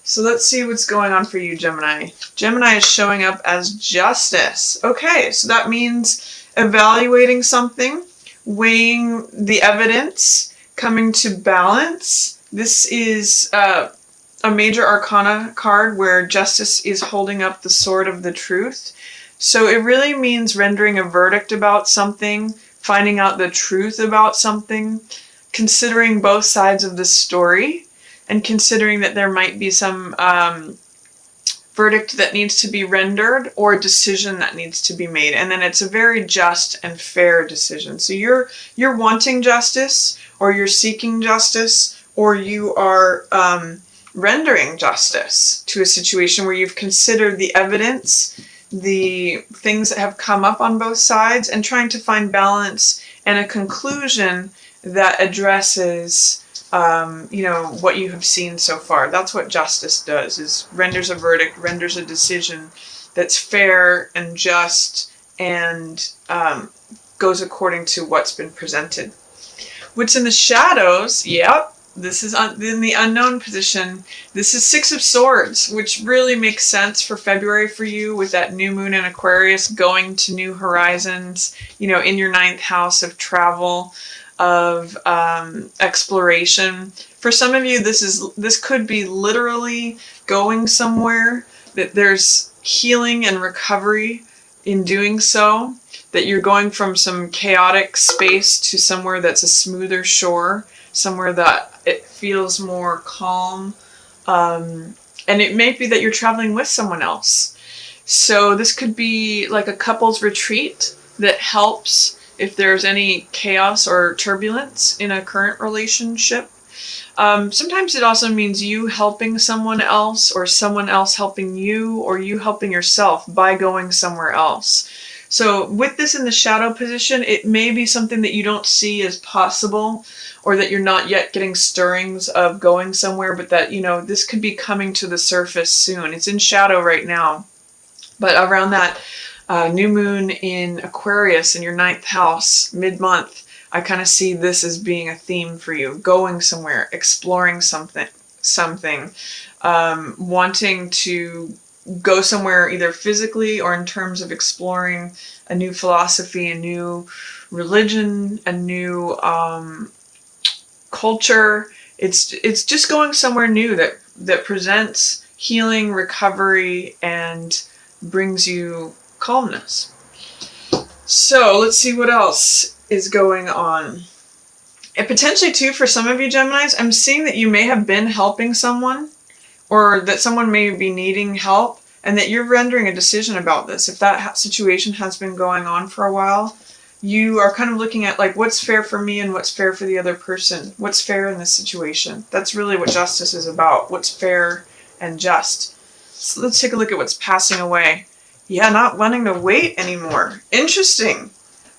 So let's see what's going on for you, Gemini. Gemini is showing up as justice. Okay, so that means evaluating something, weighing the evidence, coming to balance. This is a major arcana card where justice is holding up the sword of the truth. So it really means rendering a verdict about something, finding out the truth about something, considering both sides of the story, and considering that there might be some verdict that needs to be rendered or a decision that needs to be made. And then it's a very just and fair decision. So you're wanting justice, or you're seeking justice, or you are rendering justice to a situation where you've considered the evidence, the things that have come up on both sides, and trying to find balance and a conclusion that addresses what you have seen so far. That's what justice does, is renders a verdict, renders a decision that's fair and just and goes according to what's been presented. What's in the shadows? Yep, this is in the unknown position. This is Six of Swords, which really makes sense for February for you, with that new moon in Aquarius, going to new horizons, in your 9th house of travel, of exploration. For some of you, this could be literally going somewhere, that there's healing and recovery in doing so, that you're going from some chaotic space to somewhere that's a smoother shore, somewhere that it feels more calm. And it may be that you're traveling with someone else. So this could be like a couple's retreat that helps if there's any chaos or turbulence in a current relationship. Sometimes it also means you helping someone else, or someone else helping you, or you helping yourself by going somewhere else. So with this in the shadow position, it may be something that you don't see as possible, or that you're not yet getting stirrings of going somewhere, but that, this could be coming to the surface soon. It's in shadow right now, but around that new moon in Aquarius in your 9th house, mid-month, I kind of see this as being a theme for you. Going somewhere, exploring something, wanting to go somewhere either physically or in terms of exploring a new philosophy, a new religion, a new culture. It's just going somewhere new that presents healing, recovery, and brings you calmness. So let's see what else is going on. And potentially too, for some of you Geminis, I'm seeing that you may have been helping someone, or that someone may be needing help, and that you're rendering a decision about this. If that situation has been going on for a while, you are kind of looking at like, what's fair for me and what's fair for the other person? What's fair in this situation? That's really what justice is about. What's fair and just. So let's take a look at what's passing away. Yeah, not wanting to wait anymore. Interesting.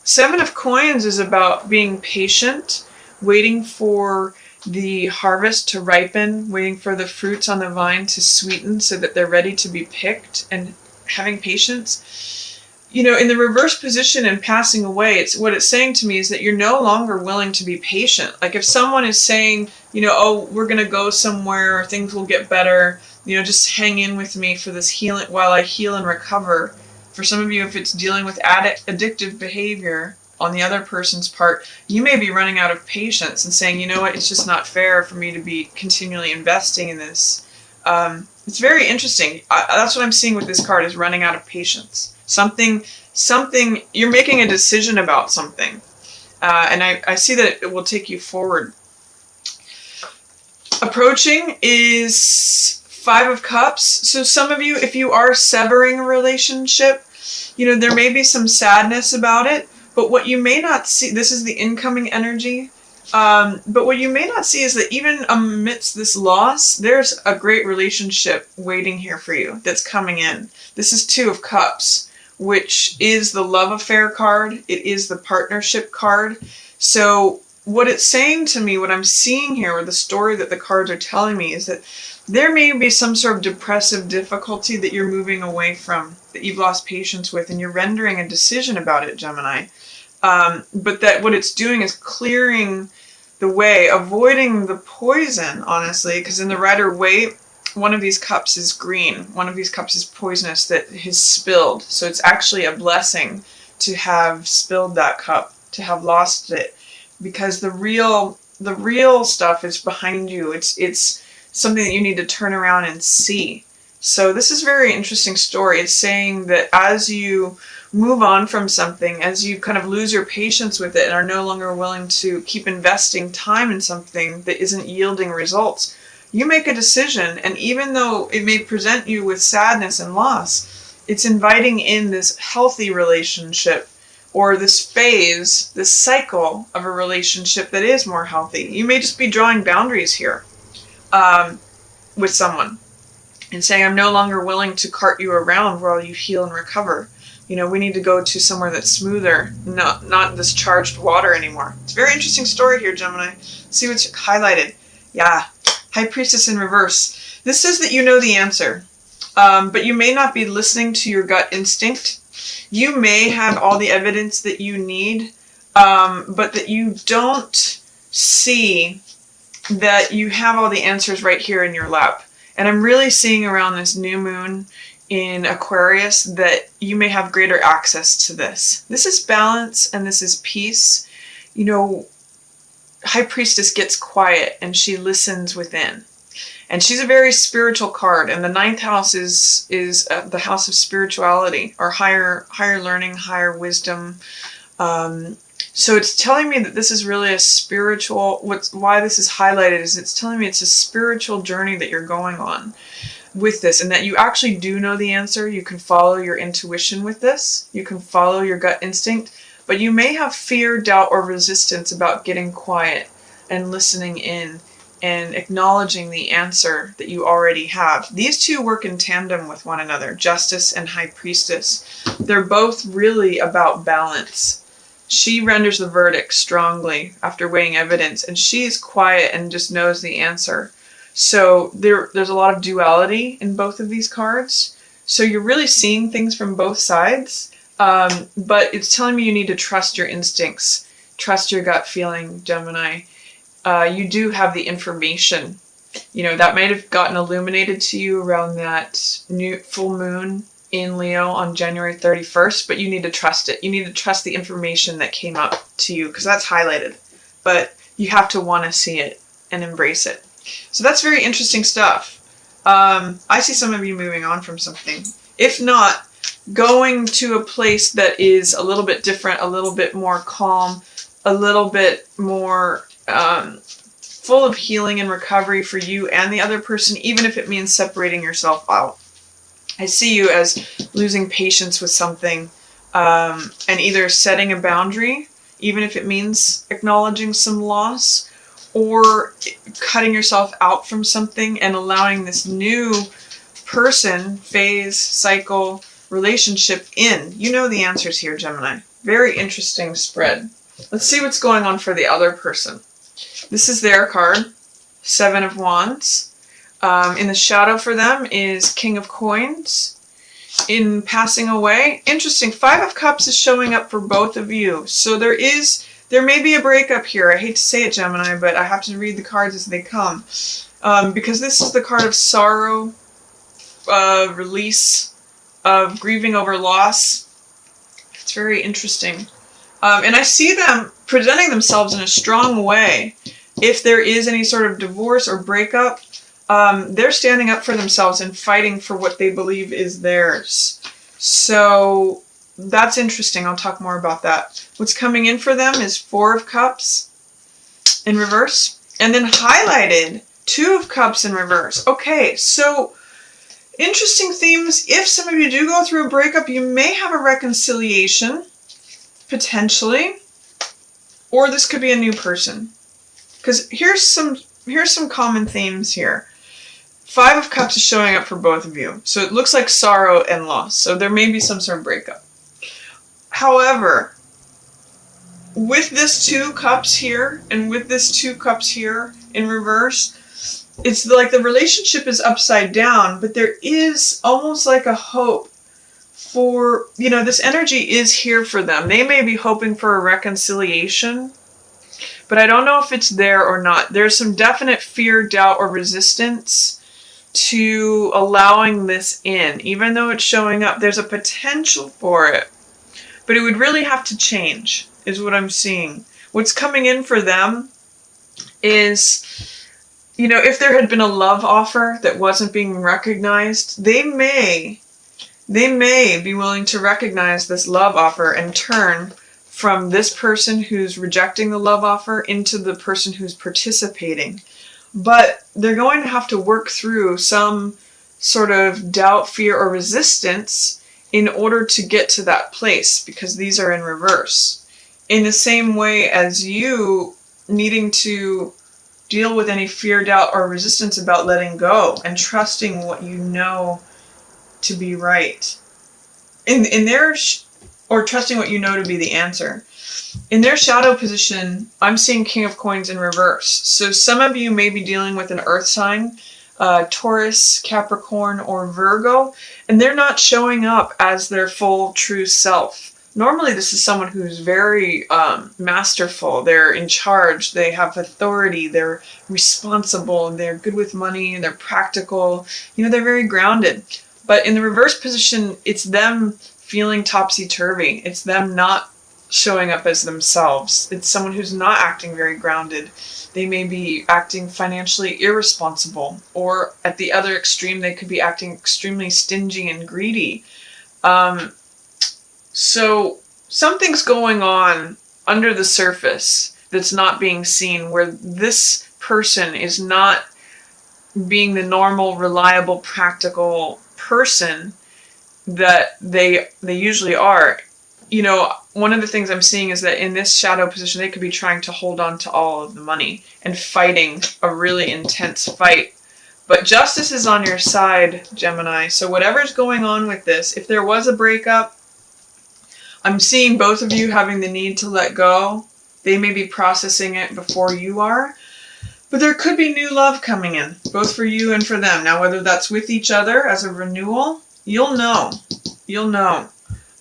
7 of Coins is about being patient, waiting for the harvest to ripen, waiting for the fruits on the vine to sweeten so that they're ready to be picked, and having patience. In the reverse position and passing away, what it's saying to me is that you're no longer willing to be patient. Like if someone is saying, oh, we're going to go somewhere, or things will get better, just hang in with me for this healing while I heal and recover. For some of you, if it's dealing with addictive behavior on the other person's part, you may be running out of patience and saying, what, it's just not fair for me to be continually investing in this. It's very interesting. That's what I'm seeing with this card, is running out of patience. Something, you're making a decision about something. And I see that it will take you forward. Approaching is 5 of Cups. So some of you, if you are severing a relationship, there may be some sadness about it, but what you may not see, this is the incoming energy, but what you may not see is that even amidst this loss, there's a great relationship waiting here for you that's coming in. This is 2 of Cups, which is the love affair card. It is the partnership card. So what it's saying to me, what I'm seeing here, or the story that the cards are telling me, is that there may be some sort of depressive difficulty that you're moving away from, that you've lost patience with, and you're rendering a decision about it, Gemini. But that what it's doing is clearing the way, avoiding the poison, honestly, because in the Rider-Waite, one of these cups is green, one of these cups is poisonous that has spilled. So it's actually a blessing to have spilled that cup, to have lost it, because the real stuff is behind you. It's something that you need to turn around and see. So this is a very interesting story. It's saying that as you move on from something, as you kind of lose your patience with it and are no longer willing to keep investing time in something that isn't yielding results, you make a decision, and even though it may present you with sadness and loss, it's inviting in this healthy relationship, or this phase, this cycle of a relationship that is more healthy. You may just be drawing boundaries here with someone and saying, I'm no longer willing to cart you around while you heal and recover. We need to go to somewhere that's smoother, not this charged water anymore. It's a very interesting story here, Gemini. See what's highlighted. Yeah, High Priestess in reverse. This says that you know the answer, but you may not be listening to your gut instinct. You may have all the evidence that you need, but that you don't see that you have all the answers right here in your lap. And I'm really seeing around this new moon in Aquarius that you may have greater access to this. This is balance and this is peace. High Priestess gets quiet and she listens within. And she's a very spiritual card, and the 9th house is the house of spirituality, or higher learning, higher wisdom. So it's telling me that this is really a spiritual. Why this is highlighted is it's telling me it's a spiritual journey that you're going on with this, and that you actually do know the answer. You can follow your intuition with this. You can follow your gut instinct, but you may have fear, doubt, or resistance about getting quiet and listening in and acknowledging the answer that you already have. These two work in tandem with one another, Justice and High Priestess. They're both really about balance. She renders the verdict strongly after weighing evidence, and she's quiet and just knows the answer. So there's a lot of duality in both of these cards. So you're really seeing things from both sides, but it's telling me you need to trust your instincts, trust your gut feeling, Gemini. You do have the information. That might have gotten illuminated to you around that new full moon in Leo on January 31st, but you need to trust it. You need to trust the information that came up to you, because that's highlighted. But you have to want to see it and embrace it. So that's very interesting stuff. I see some of you moving on from something. If not, going to a place that is a little bit different, a little bit more calm, a little bit more full of healing and recovery for you and the other person, even if it means separating yourself out. I see you as losing patience with something, and either setting a boundary, even if it means acknowledging some loss, or cutting yourself out from something and allowing this new person, phase, cycle, relationship in. You know the answers here, Gemini. Very interesting spread. Let's see what's going on for the other person. This is their card, 7 of Wands. In the shadow for them is King of Coins. In passing away, interesting, 5 of Cups is showing up for both of you. So there may be a breakup here. I hate to say it, Gemini, but I have to read the cards as they come. Because this is the card of sorrow, release, of grieving over loss. It's very interesting. And I see them presenting themselves in a strong way. If there is any sort of divorce or breakup, they're standing up for themselves and fighting for what they believe is theirs. So that's interesting. I'll talk more about that. What's coming in for them is 4 of Cups in reverse. And then highlighted, 2 of Cups in reverse. Okay, so interesting themes. If some of you do go through a breakup, you may have a reconciliation, potentially. Or this could be a new person. Because here's some common themes here. 5 of Cups is showing up for both of you. So it looks like sorrow and loss. So there may be some sort of breakup. However, with this 2 Cups here and with this 2 Cups here in reverse, it's like the relationship is upside down, but there is almost like a hope for, this energy is here for them. They may be hoping for a reconciliation, but I don't know if it's there or not. There's some definite fear, doubt, or resistance to allowing this in. Even though it's showing up, there's a potential for it. But it would really have to change, is what I'm seeing. What's coming in for them is, if there had been a love offer that wasn't being recognized, they may be willing to recognize this love offer and turn from this person who's rejecting the love offer into the person who's participating. But they're going to have to work through some sort of doubt, fear, or resistance in order to get to that place, because these are in reverse. In the same way as you needing to deal with any fear, doubt, or resistance about letting go and trusting what you know to be right. Or trusting what you know to be the answer. In their shadow position, I'm seeing King of Coins in reverse. So some of you may be dealing with an earth sign, Taurus, Capricorn, or Virgo, and they're not showing up as their full true self. Normally this is someone who's very masterful. They're in charge, they have authority, they're responsible, they're good with money, and they're practical. They're very grounded. But in the reverse position, it's them feeling topsy-turvy. It's them not showing up as themselves. It's someone who's not acting very grounded. They may be acting financially irresponsible, or at the other extreme, they could be acting extremely stingy and greedy. So something's going on under the surface that's not being seen, where this person is not being the normal, reliable, practical person that they usually are. One of the things I'm seeing is that in this shadow position, they could be trying to hold on to all of the money and fighting a really intense fight. But justice is on your side, Gemini. So whatever's going on with this, if there was a breakup, I'm seeing both of you having the need to let go. They may be processing it before you are. But there could be new love coming in, both for you and for them. Now, whether that's with each other as a renewal, you'll know.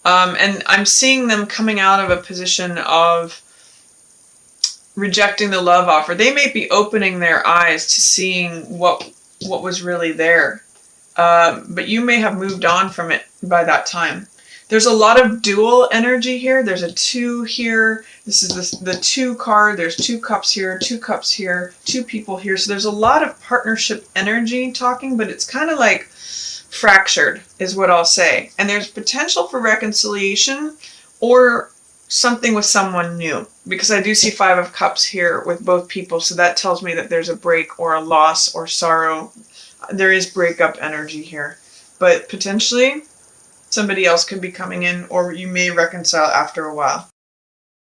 And I'm seeing them coming out of a position of rejecting the love offer. They may be opening their eyes to seeing what was really there. But you may have moved on from it by that time. There's a lot of dual energy here. There's a 2 here. This is the 2 card. There's 2 cups here, 2 cups here, 2 people here. So there's a lot of partnership energy talking, but it's kind of like fractured is what I'll say. And there's potential for reconciliation or something with someone new, because I do see 5 of Cups here with both people. So that tells me that there's a break or a loss or sorrow. There is breakup energy here, but potentially somebody else could be coming in, or you may reconcile after a while.